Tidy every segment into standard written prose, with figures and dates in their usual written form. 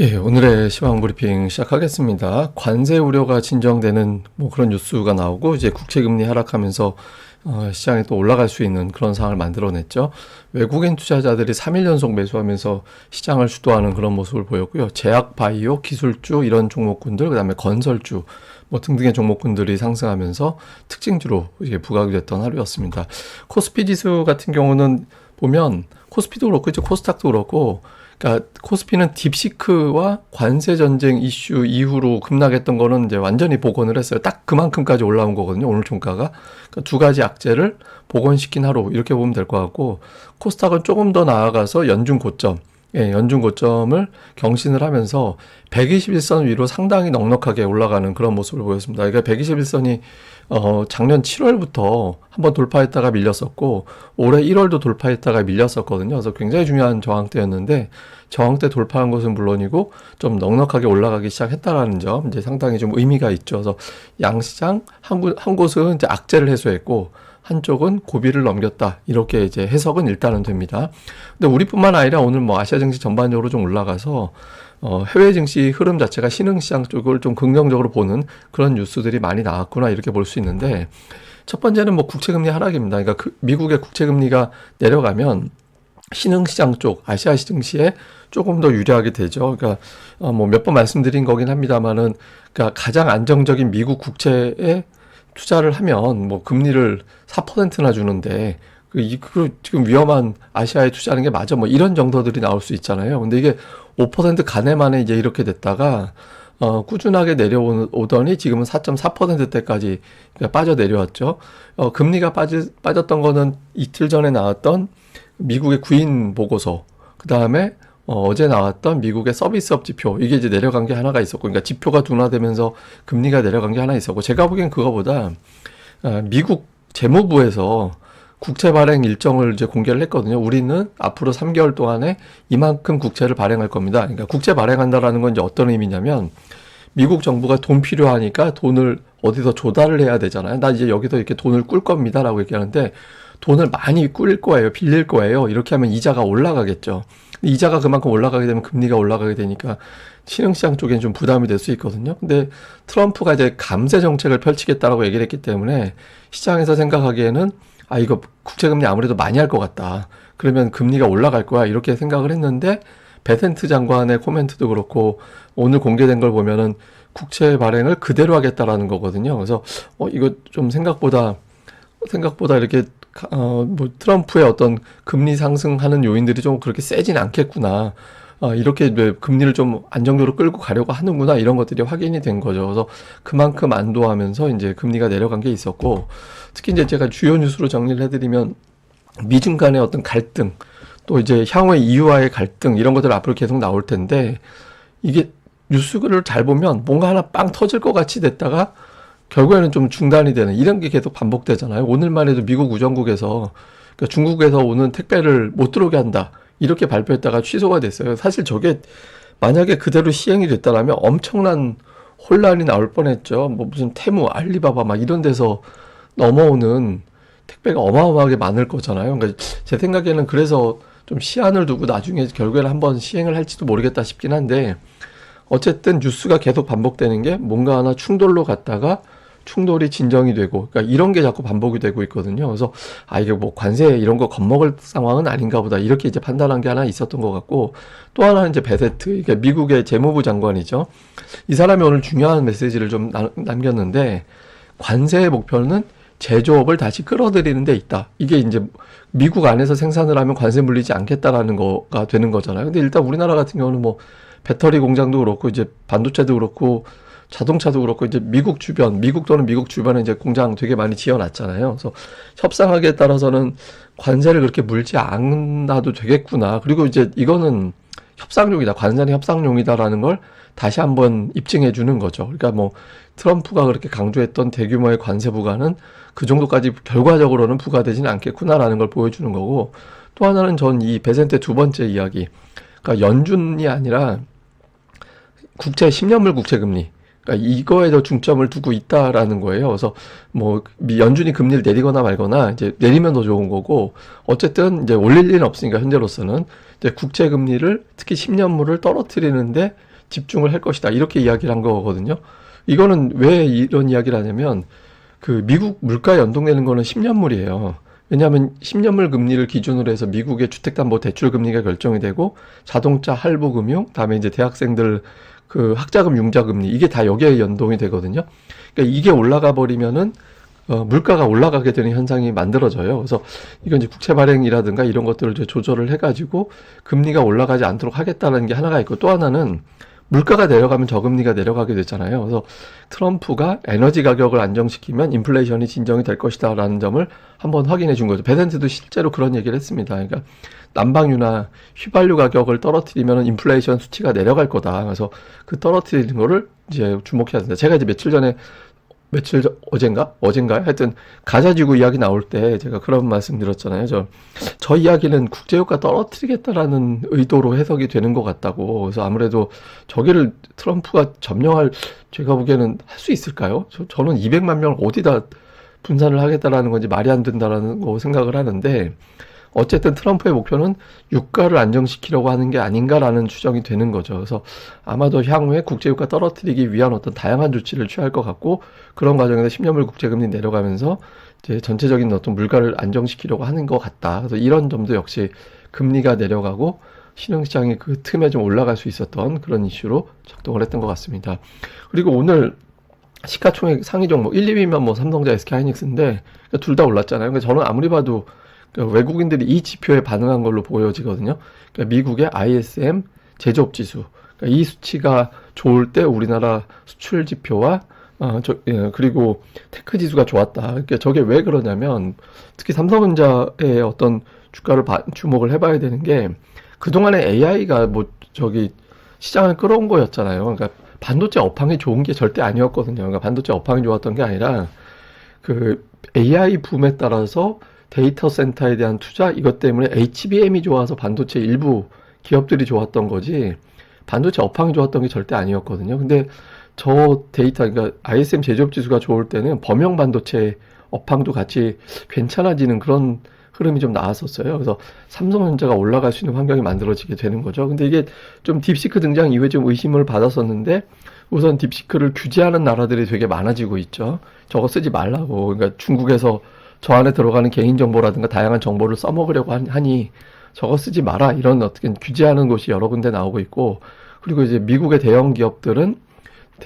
예, 오늘의 시황 브리핑 시작하겠습니다. 관세 우려가 진정되는 그런 뉴스가 나오고 이제 국채금리 하락하면서 시장이 또 올라갈 수 있는 그런 상황을 만들어냈죠. 외국인 투자자들이 3일 연속 매수하면서 시장을 주도하는 그런 모습을 보였고요. 제약, 바이오, 기술주 이런 종목군들, 그다음에 건설주 등등의 종목군들이 상승하면서 특징주로 이게 부각이 됐던 하루였습니다. 코스피 지수 같은 경우는 보면 코스피도 그렇고 이제 코스닥도 그렇고, 그러니까 코스피는 딥시크와 관세 전쟁 이슈 이후로 급락했던 거는 이제 완전히 복원을 했어요. 딱 그만큼까지 올라온 거거든요. 오늘 종가가. 그러니까 두 가지 악재를 복원시킨 하루 이렇게 보면 될 것 같고, 코스닥은 조금 더 나아가서 연중 고점, 연중 고점을 경신을 하면서 121선 위로 상당히 넉넉하게 올라가는 그런 모습을 보였습니다. 그러니까 121선이 작년 7월부터 한번 돌파했다가 밀렸었고 올해 1월도 돌파했다가 밀렸었거든요. 그래서 굉장히 중요한 저항대였는데 저항대 돌파한 것은 물론이고 좀 넉넉하게 올라가기 시작했다라는 점 이제 상당히 좀 의미가 있죠. 그래서 양시장 한 곳은 이제 악재를 해소했고 한쪽은 고비를 넘겼다. 이렇게 이제 해석은 일단은 됩니다. 근데 우리뿐만 아니라 오늘 아시아 증시 전반적으로 좀 올라가서 해외 증시 흐름 자체가 신흥시장 쪽을 좀 긍정적으로 보는 그런 뉴스들이 많이 나왔구나 이렇게 볼 수 있는데, 첫 번째는 국채금리 하락입니다. 그러니까 미국의 국채금리가 내려가면 신흥시장 쪽 아시아 증시에 조금 더 유리하게 되죠. 그러니까 몇 번 말씀드린 거긴 합니다만은, 그러니까 가장 안정적인 미국 국채에 투자를 하면 금리를 4%나 주는데 지금 위험한 아시아에 투자하는 게 맞아? 이런 정도들이 나올 수 있잖아요. 근데 이게 5% 가내 만에 이제 이렇게 됐다가 꾸준하게 내려오더니 지금은 4.4%대까지 빠져 내려왔죠. 금리가 빠졌던 거는 이틀 전에 나왔던 미국의 구인 보고서, 그 다음에 어제 나왔던 미국의 서비스업 지표, 이게 이제 내려간 게 하나가 있었고, 그러니까 지표가 둔화되면서 금리가 내려간 게 하나 있었고, 제가 보기엔 그거보다 미국 재무부에서 국채 발행 일정을 이제 공개를 했거든요. 우리는 앞으로 3개월 동안에 이만큼 국채를 발행할 겁니다. 그러니까 국채 발행한다라는 건 이제 어떤 의미냐면, 미국 정부가 돈 필요하니까 돈을 어디서 조달을 해야 되잖아요. 나 이제 여기서 이렇게 돈을 꿀 겁니다라고 얘기하는데, 돈을 많이 꿀 거예요, 빌릴 거예요. 이렇게 하면 이자가 올라가겠죠. 이자가 그만큼 올라가게 되면 금리가 올라가게 되니까 신흥시장 쪽엔 좀 부담이 될 수 있거든요. 근데 트럼프가 이제 감세 정책을 펼치겠다라고 얘기를 했기 때문에 시장에서 생각하기에는 이거 국채금리 아무래도 많이 할 것 같다. 그러면 금리가 올라갈 거야. 이렇게 생각을 했는데 베센트 장관의 코멘트도 그렇고 오늘 공개된 걸 보면은 국채 발행을 그대로 하겠다라는 거거든요. 그래서 이거 좀 생각보다 이렇게 트럼프의 어떤 금리 상승하는 요인들이 좀 그렇게 세진 않겠구나. 이렇게 금리를 좀 안정적으로 끌고 가려고 하는구나. 이런 것들이 확인이 된 거죠. 그래서 그만큼 안도하면서 이제 금리가 내려간 게 있었고, 특히 이제 제가 주요 뉴스로 정리를 해드리면 미중 간의 어떤 갈등, 또 이제 향후의 EU와의 갈등 이런 것들 앞으로 계속 나올 텐데, 이게 뉴스를 잘 보면 뭔가 하나 빵 터질 것 같이 됐다가 결국에는 좀 중단이 되는 이런 게 계속 반복되잖아요. 오늘만 해도 미국 우정국에서 그러니까 중국에서 오는 택배를 못 들어오게 한다 이렇게 발표했다가 취소가 됐어요. 사실 저게 만약에 그대로 시행이 됐다라면 엄청난 혼란이 나올 뻔했죠. 무슨 테무, 알리바바 이런 데서 넘어오는 택배가 어마어마하게 많을 거잖아요. 그러니까 제 생각에는 그래서 좀 시한을 두고 나중에 결국에는 한번 시행을 할지도 모르겠다 싶긴 한데, 어쨌든 뉴스가 계속 반복되는 게 뭔가 하나 충돌로 갔다가 충돌이 진정이 되고, 그러니까 이런 게 자꾸 반복이 되고 있거든요. 그래서 이게 관세 이런 거 겁먹을 상황은 아닌가 보다 이렇게 이제 판단한 게 하나 있었던 것 같고, 또 하나는 이제 베세트, 그러니까 미국의 재무부 장관이죠. 이 사람이 오늘 중요한 메시지를 좀 남겼는데, 관세의 목표는 제조업을 다시 끌어들이는 데 있다. 이게 이제 미국 안에서 생산을 하면 관세 물리지 않겠다라는 거가 되는 거잖아요. 근데 일단 우리나라 같은 경우는 배터리 공장도 그렇고 이제 반도체도 그렇고 자동차도 그렇고 이제 미국 또는 미국 주변에 이제 공장 되게 많이 지어놨잖아요. 그래서 협상하기에 따라서는 관세를 그렇게 물지 않아도 되겠구나. 그리고 이제 이거는 협상용이다. 관세는 협상용이다라는 걸 다시 한번 입증해 주는 거죠. 그러니까 트럼프가 그렇게 강조했던 대규모의 관세 부과는 그 정도까지 결과적으로는 부과되지는 않겠구나라는 걸 보여주는 거고, 또 하나는 전 이 베센트의 두 번째 이야기, 그러니까 연준이 아니라 국채 10년물 국채금리, 그러니까 이거에 더 중점을 두고 있다라는 거예요. 그래서 연준이 금리를 내리거나 말거나 이제 내리면 더 좋은 거고, 어쨌든 이제 올릴 일은 없으니까 현재로서는 이제 국채 금리를 특히 10년물을 떨어뜨리는데 집중을 할 것이다. 이렇게 이야기를 한 거거든요. 이거는 왜 이런 이야기를 하냐면 그 미국 물가에 연동되는 거는 10년물이에요. 왜냐하면 10년물 금리를 기준으로 해서 미국의 주택담보대출 금리가 결정이 되고 자동차 할부금융, 다음에 이제 대학생들 그 학자금 융자금리 이게 다 여기에 연동이 되거든요. 그러니까 이게 올라가 버리면은 물가가 올라가게 되는 현상이 만들어져요. 그래서 이건 이제 국채 발행이라든가 이런 것들을 이제 조절을 해가지고 금리가 올라가지 않도록 하겠다는 게 하나가 있고 또 하나는 물가가 내려가면 저금리가 내려가게 되잖아요. 그래서 트럼프가 에너지 가격을 안정시키면 인플레이션이 진정이 될 것이다라는 점을 한번 확인해 준 거죠. 베센트도 실제로 그런 얘기를 했습니다. 그러니까 난방유나 휘발유 가격을 떨어뜨리면 인플레이션 수치가 내려갈 거다. 그래서 그 떨어뜨리는 거를 이제 주목해야 된다. 제가 이제 어젠가요? 하여튼 가자지구 이야기 나올 때 제가 그런 말씀 드렸잖아요. 저 이야기는 국제유가 떨어뜨리겠다라는 의도로 해석이 되는 것 같다고. 그래서 아무래도 저기를 트럼프가 점령할 제가 보기에는 할 수 있을까요? 저는 200만 명을 어디다 분산을 하겠다라는 건지 말이 안 된다라는 거 생각을 하는데 어쨌든 트럼프의 목표는 유가를 안정시키려고 하는 게 아닌가라는 추정이 되는 거죠. 그래서 아마도 향후에 국제유가 떨어뜨리기 위한 어떤 다양한 조치를 취할 것 같고 그런 과정에서 10년물 국제금리 내려가면서 이제 전체적인 어떤 물가를 안정시키려고 하는 것 같다. 그래서 이런 점도 역시 금리가 내려가고 신흥시장이 그 틈에 좀 올라갈 수 있었던 그런 이슈로 작동을 했던 것 같습니다. 그리고 오늘 시가총액 상위 종목 1, 2위면 뭐 삼성전자, SK하이닉스인데 둘 다 올랐잖아요. 그러니까 저는 아무리 봐도 그러니까 외국인들이 이 지표에 반응한 걸로 보여지거든요. 그러니까 미국의 ISM 제조업 지수. 그러니까 이 수치가 좋을 때 우리나라 수출 지표와 그리고 테크 지수가 좋았다. 그러니까 저게 왜 그러냐면 특히 삼성전자의 어떤 주가를 주목을 해봐야 되는 게 그동안에 AI가 시장을 끌어온 거였잖아요. 그러니까 반도체 업황이 좋은 게 절대 아니었거든요. 그러니까 반도체 업황이 좋았던 게 아니라 그 AI 붐에 따라서 데이터 센터에 대한 투자 이것 때문에 HBM이 좋아서 반도체 일부 기업들이 좋았던 거지 반도체 업황이 좋았던 게 절대 아니었거든요. 근데 저 데이터 그러니까 ISM 제조업 지수가 좋을 때는 범용 반도체 업황도 같이 괜찮아지는 그런 흐름이 좀 나왔었어요. 그래서 삼성전자가 올라갈 수 있는 환경이 만들어지게 되는 거죠. 근데 이게 좀 딥시크 등장 이후에 좀 의심을 받았었는데 우선 딥시크를 규제하는 나라들이 되게 많아지고 있죠. 저거 쓰지 말라고. 그러니까 중국에서 저 안에 들어가는 개인정보라든가 다양한 정보를 써먹으려고 하니 저거 쓰지 마라. 이런 어떻게 규제하는 곳이 여러 군데 나오고 있고 그리고 이제 미국의 대형 기업들은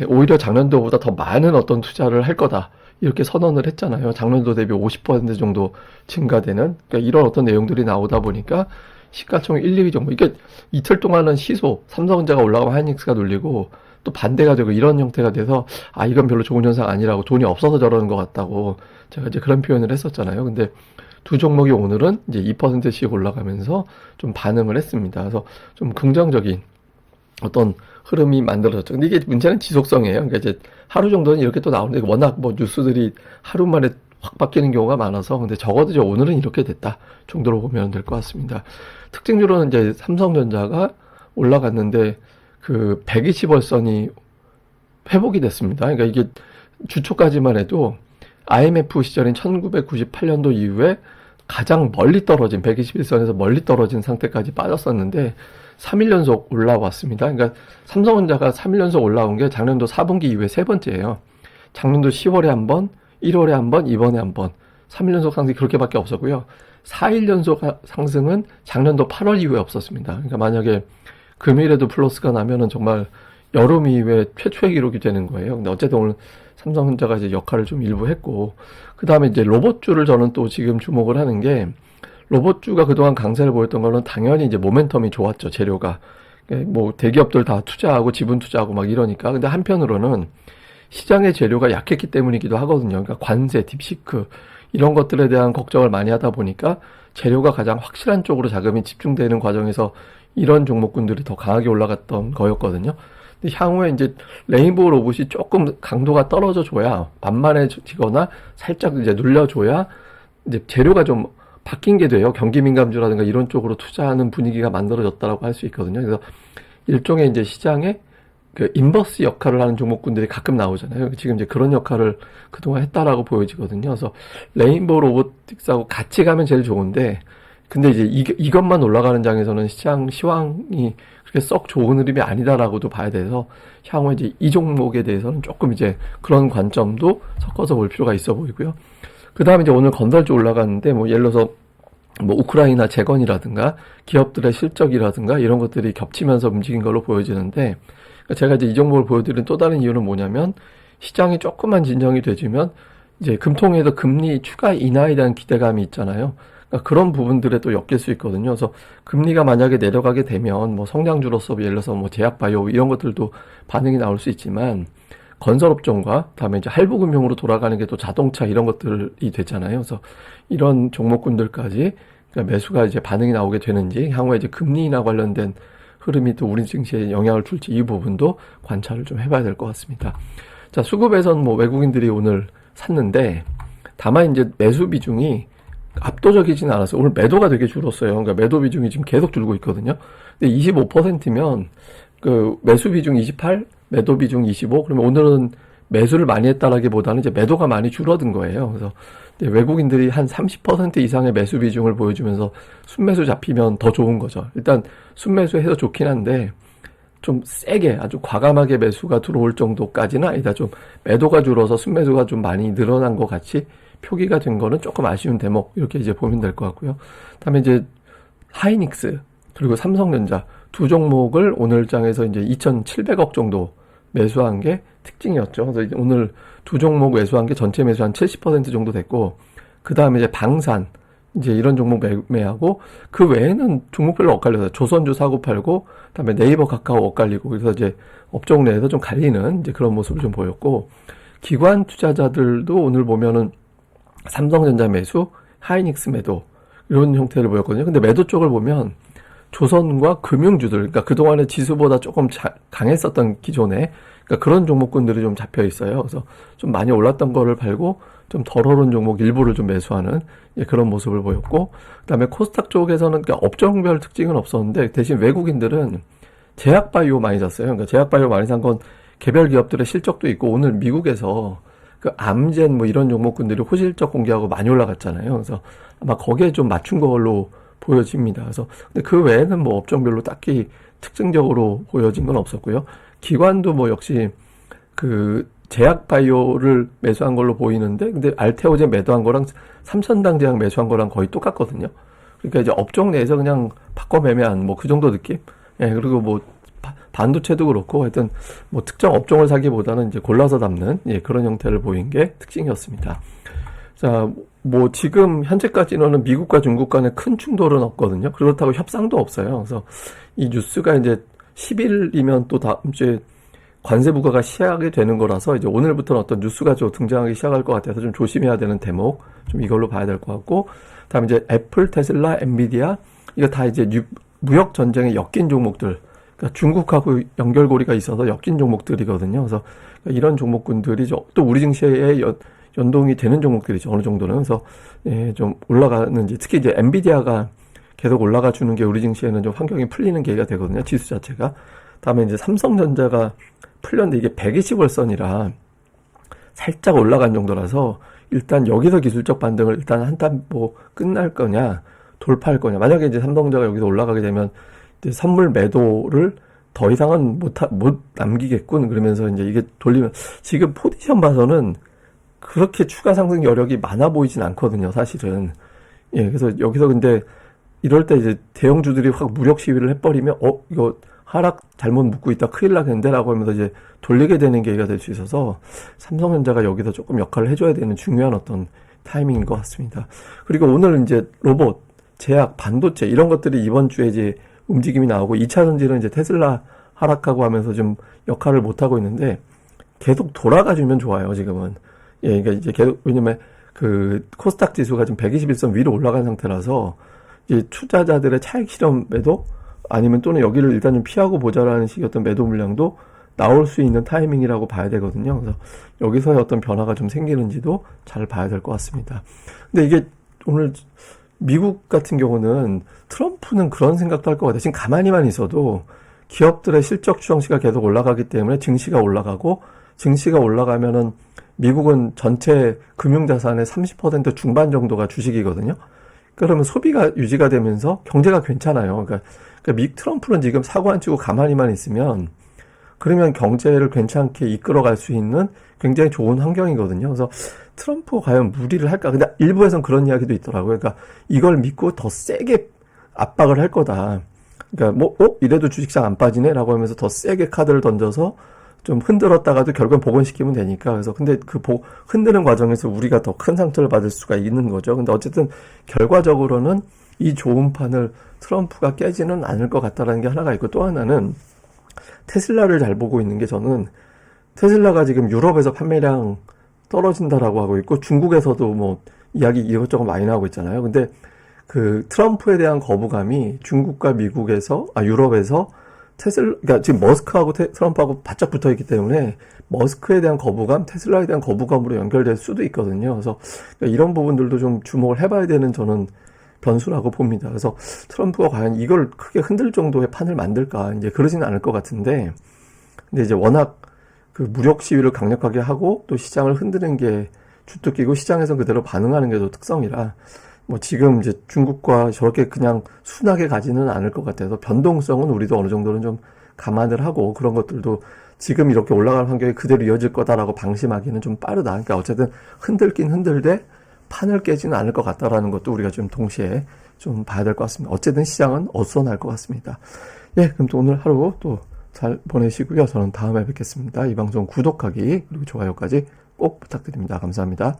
오히려 작년도보다 더 많은 어떤 투자를 할 거다. 이렇게 선언을 했잖아요. 작년도 대비 50% 정도 증가되는 그러니까 이런 어떤 내용들이 나오다 보니까 시가총액 1, 2위 정도 이게 이틀 동안은 시소 삼성전자가 올라가면 하이닉스가 눌리고 또 반대가 되고 이런 형태가 돼서 이건 별로 좋은 현상 아니라고 돈이 없어서 저러는 것 같다고 제가 이제 그런 표현을 했었잖아요. 근데 두 종목이 오늘은 이제 2%씩 올라가면서 좀 반응을 했습니다. 그래서 좀 긍정적인 어떤 흐름이 만들어졌죠. 근데 이게 문제는 지속성이에요. 그러니까 이제 하루 정도는 이렇게 또 나오는데 워낙 뭐 뉴스들이 하루 만에 확 바뀌는 경우가 많아서 근데 적어도 이제 오늘은 이렇게 됐다 정도로 보면 될 것 같습니다. 특징적으로는 이제 삼성전자가 올라갔는데 그 120월선이 회복이 됐습니다. 그러니까 이게 주초까지만 해도 IMF 시절인 1998년도 이후에 가장 멀리 떨어진 121선에서 멀리 떨어진 상태까지 빠졌었는데 3일 연속 올라왔습니다. 그러니까 삼성전자가 3일 연속 올라온 게 작년도 4분기 이후에 세 번째예요. 작년도 10월에 한 번, 1월에 한 번, 이번에 한 번. 3일 연속 상승이 그렇게밖에 없었고요. 4일 연속 상승은 작년도 8월 이후에 없었습니다. 그러니까 만약에 금일에도 플러스가 나면은 정말 여름 이후에 최초의 기록이 되는 거예요. 근데 어쨌든 오늘 삼성전자가 이제 역할을 좀 일부 했고, 그 다음에 이제 로봇주를 저는 또 지금 주목을 하는 게, 로봇주가 그동안 강세를 보였던 거는 당연히 이제 모멘텀이 좋았죠, 재료가. 뭐 대기업들 다 투자하고 지분 투자하고 막 이러니까. 근데 한편으로는 시장의 재료가 약했기 때문이기도 하거든요. 그러니까 관세, 딥시크 이런 것들에 대한 걱정을 많이 하다 보니까 재료가 가장 확실한 쪽으로 자금이 집중되는 과정에서 이런 종목군들이 더 강하게 올라갔던 거였거든요. 근데 향후에 이제 레인보우 로봇이 조금 강도가 떨어져 줘야 완만해지거나 살짝 이제 눌려줘야 이제 재료가 좀 바뀐 게 돼요. 경기 민감주라든가 이런 쪽으로 투자하는 분위기가 만들어졌다라고 할 수 있거든요. 그래서 일종의 이제 시장에 그 인버스 역할을 하는 종목군들이 가끔 나오잖아요. 지금 이제 그런 역할을 그동안 했다라고 보여지거든요. 그래서 레인보우 로보틱스하고 같이 가면 제일 좋은데, 근데 이제 이것만 올라가는 장에서는 시장 시황이 그렇게 그게 썩 좋은 흐름이 아니다라고도 봐야 돼서 향후에 이제 이 종목에 대해서는 조금 이제 그런 관점도 섞어서 볼 필요가 있어 보이고요. 그 다음에 이제 오늘 건설주 올라갔는데 뭐 예를 들어서 뭐 우크라이나 재건이라든가 기업들의 실적이라든가 이런 것들이 겹치면서 움직인 걸로 보여지는데, 제가 이제 이 종목을 보여드린 또 다른 이유는 뭐냐면, 시장이 조금만 진정이 되지면 이제 금통위에서 금리 추가 인하에 대한 기대감이 있잖아요. 그러니까 그런 부분들에 또 엮일 수 있거든요. 그래서 금리가 만약에 내려가게 되면 뭐 성장주로서 예를 들어서 뭐 제약바이오 이런 것들도 반응이 나올 수 있지만, 건설업종과 다음에 이제 할부금융으로 돌아가는 게 또 자동차 이런 것들이 되잖아요. 그래서 이런 종목군들까지 그러니까 매수가 이제 반응이 나오게 되는지, 향후에 이제 금리 인하 관련된 흐름이 또 우리 증시에 영향을 줄지 이 부분도 관찰을 좀 해봐야 될 것 같습니다. 자, 수급에선 뭐 외국인들이 오늘 샀는데, 다만 이제 매수 비중이 압도적이진 않았어요. 오늘 매도가 되게 줄었어요. 그러니까 매도 비중이 지금 계속 줄고 있거든요. 근데 25%면 그 매수 비중 28, 매도 비중 25. 그러면 오늘은 매수를 많이 했다라기보다는 이제 매도가 많이 줄어든 거예요. 그래서 외국인들이 한 30% 이상의 매수 비중을 보여주면서 순매수 잡히면 더 좋은 거죠. 일단 순매수해서 좋긴 한데 좀 세게 아주 과감하게 매수가 들어올 정도까지는 아니다. 좀 매도가 줄어서 순매수가 좀 많이 늘어난 것 같이 표기가 된 거는 조금 아쉬운 대목, 이렇게 이제 보면 될 것 같고요. 다음에 이제 하이닉스 그리고 삼성전자 두 종목을 오늘 장에서 이제 2,700억 정도 매수한 게 특징이었죠. 그래서 이제 오늘 두 종목 매수한 게 전체 매수 한 70% 정도 됐고, 그 다음에 이제 방산 이제 이런 종목 매매하고, 그 외에는 종목별로 엇갈려서 조선주 사고 팔고, 그다음에 네이버 카카오 엇갈리고, 그래서 이제 업종 내에서 좀 갈리는 이제 그런 모습을 좀 보였고, 기관 투자자들도 오늘 보면은 삼성전자 매수, 하이닉스 매도 이런 형태를 보였거든요. 근데 매도 쪽을 보면 조선과 금융주들, 그러니까 그동안에 지수보다 조금 강했었던 기존에, 그러니까 그런 종목군들이 좀 잡혀 있어요. 그래서 좀 많이 올랐던 거를 팔고 좀 덜 오른 종목 일부를 좀 매수하는 그런 모습을 보였고, 그다음에 코스닥 쪽에서는 그러니까 업종별 특징은 없었는데 대신 외국인들은 제약바이오 많이 샀어요. 그러니까 제약바이오 많이 산 건 개별 기업들의 실적도 있고, 오늘 미국에서 그 암젠 뭐 이런 종목군들이 호실적 공개하고 많이 올라갔잖아요. 그래서 아마 거기에 좀 맞춘 걸로 보여집니다. 그래서 근데 그 외에는 뭐 업종별로 딱히 특징적으로 보여진 건 없었고요. 기관도 뭐 역시 그 제약바이오를 매수한 걸로 보이는데, 근데 알테오제 매도한 거랑 삼천당 제약 매수한 거랑 거의 똑같거든요. 그러니까 이제 업종 내에서 그냥 바꿔 매매한 뭐 그 정도 느낌? 예, 그리고 뭐 반도체도 그렇고 하여튼 뭐 특정 업종을 사기보다는 이제 골라서 담는 그런 형태를 보인 게 특징이었습니다. 자, 뭐 지금 현재까지는 미국과 중국 간에 큰 충돌은 없거든요. 그렇다고 협상도 없어요. 그래서 이 뉴스가 이제 10일이면 또 다음 주에 관세 부과가 시작이 되는 거라서 이제 오늘부터는 어떤 뉴스가 좀 등장하기 시작할 것 같아서 좀 조심해야 되는 대목, 좀 이걸로 봐야 될 것 같고, 다음에 이제 애플, 테슬라, 엔비디아 이거 다 이제 무역 전쟁에 엮인 종목들, 그러니까 중국하고 연결고리가 있어서 엮인 종목들이거든요. 그래서 이런 종목군들이 또 우리 증시에 연동이 되는 종목들이죠. 어느 정도는. 그래서 좀 올라가는지, 특히 이제 엔비디아가 계속 올라가 주는 게 우리 증시에는 좀 환경이 풀리는 계기가 되거든요. 지수 자체가. 다음에 이제 삼성전자가 풀렸는데 이게 120월선이라 살짝 올라간 정도라서 일단 여기서 기술적 반등을 일단 한탄 뭐 끝날 거냐, 돌파할 거냐. 만약에 이제 삼성전자가 여기서 올라가게 되면 이제 선물 매도를 더 이상은 못 남기겠군. 그러면서 이제 이게 돌리면, 지금 포지션 봐서는 그렇게 추가 상승 여력이 많아 보이진 않거든요, 사실은. 예, 그래서 여기서 근데 이럴 때 이제 대형주들이 확 무력 시위를 해버리면, 이거 하락 잘못 묶고 있다 큰일 나겠는데 라고 하면서 이제 돌리게 되는 계기가 될 수 있어서 삼성전자가 여기서 조금 역할을 해줘야 되는 중요한 어떤 타이밍인 것 같습니다. 그리고 오늘 이제 로봇, 제약, 반도체 이런 것들이 이번 주에 이제 움직임이 나오고, 2차 전지는 이제 테슬라 하락하고 하면서 좀 역할을 못하고 있는데 계속 돌아가주면 좋아요, 지금은. 예, 그러니까 이제 계속, 왜냐면 그 코스닥 지수가 지금 121선 위로 올라간 상태라서 이제 투자자들의 차익 실험 매도 아니면 또는 여기를 일단 좀 피하고 보자라는 식의 어떤 매도 물량도 나올 수 있는 타이밍이라고 봐야 되거든요. 그래서 여기서의 어떤 변화가 좀 생기는지도 잘 봐야 될 것 같습니다. 근데 이게 오늘 미국 같은 경우는 트럼프는 그런 생각도 할 것 같아요. 지금 가만히만 있어도 기업들의 실적 추정치가 계속 올라가기 때문에 증시가 올라가고, 증시가 올라가면은 미국은 전체 금융자산의 30% 중반 정도가 주식이거든요. 그러면 소비가 유지가 되면서 경제가 괜찮아요. 그러니까 트럼프는 지금 사고 안 치고 가만히만 있으면 그러면 경제를 괜찮게 이끌어갈 수 있는 굉장히 좋은 환경이거든요. 그래서 트럼프가 과연 무리를 할까? 근데 일부에서는 그런 이야기도 있더라고요. 그러니까 이걸 믿고 더 세게 압박을 할 거다. 그러니까 이래도 주식시장 안 빠지네라고 하면서 더 세게 카드를 던져서 좀 흔들었다가도 결국엔 복원시키면 되니까. 그래서 근데 흔드는 과정에서 우리가 더 큰 상처를 받을 수가 있는 거죠. 근데 어쨌든 결과적으로는 이 좋은 판을 트럼프가 깨지는 않을 것 같다라는 게 하나가 있고, 또 하나는 테슬라를 잘 보고 있는 게, 저는 테슬라가 지금 유럽에서 판매량 떨어진다라고 하고 있고 중국에서도 뭐 이야기 이것저것 많이 나오고 있잖아요. 근데 그 트럼프에 대한 거부감이 중국과 미국에서 유럽에서 그러니까 지금 머스크하고 트럼프하고 바짝 붙어 있기 때문에 머스크에 대한 거부감, 테슬라에 대한 거부감으로 연결될 수도 있거든요. 그래서 그러니까 이런 부분들도 좀 주목을 해봐야 되는 저는 변수라고 봅니다. 그래서 트럼프가 과연 이걸 크게 흔들 정도의 판을 만들까, 이제 그러지는 않을 것 같은데, 근데 이제 워낙 그 무력 시위를 강력하게 하고 또 시장을 흔드는 게 주특기고 시장에서 그대로 반응하는 게 또 특성이라, 뭐 지금 이제 중국과 저렇게 그냥 순하게 가지는 않을 것 같아서 변동성은 우리도 어느 정도는 좀 감안을 하고, 그런 것들도 지금 이렇게 올라가는 환경이 그대로 이어질 거다라고 방심하기는 좀 빠르다. 그러니까 어쨌든 흔들긴 흔들되 판을 깨지는 않을 것 같다라는 것도 우리가 좀 동시에 좀 봐야 될 것 같습니다. 어쨌든 시장은 어수선할 것 같습니다. 예, 그럼 또 오늘 하루 또 잘 보내시고요. 저는 다음에 뵙겠습니다. 이 방송 구독하기 그리고 좋아요까지 꼭 부탁드립니다. 감사합니다.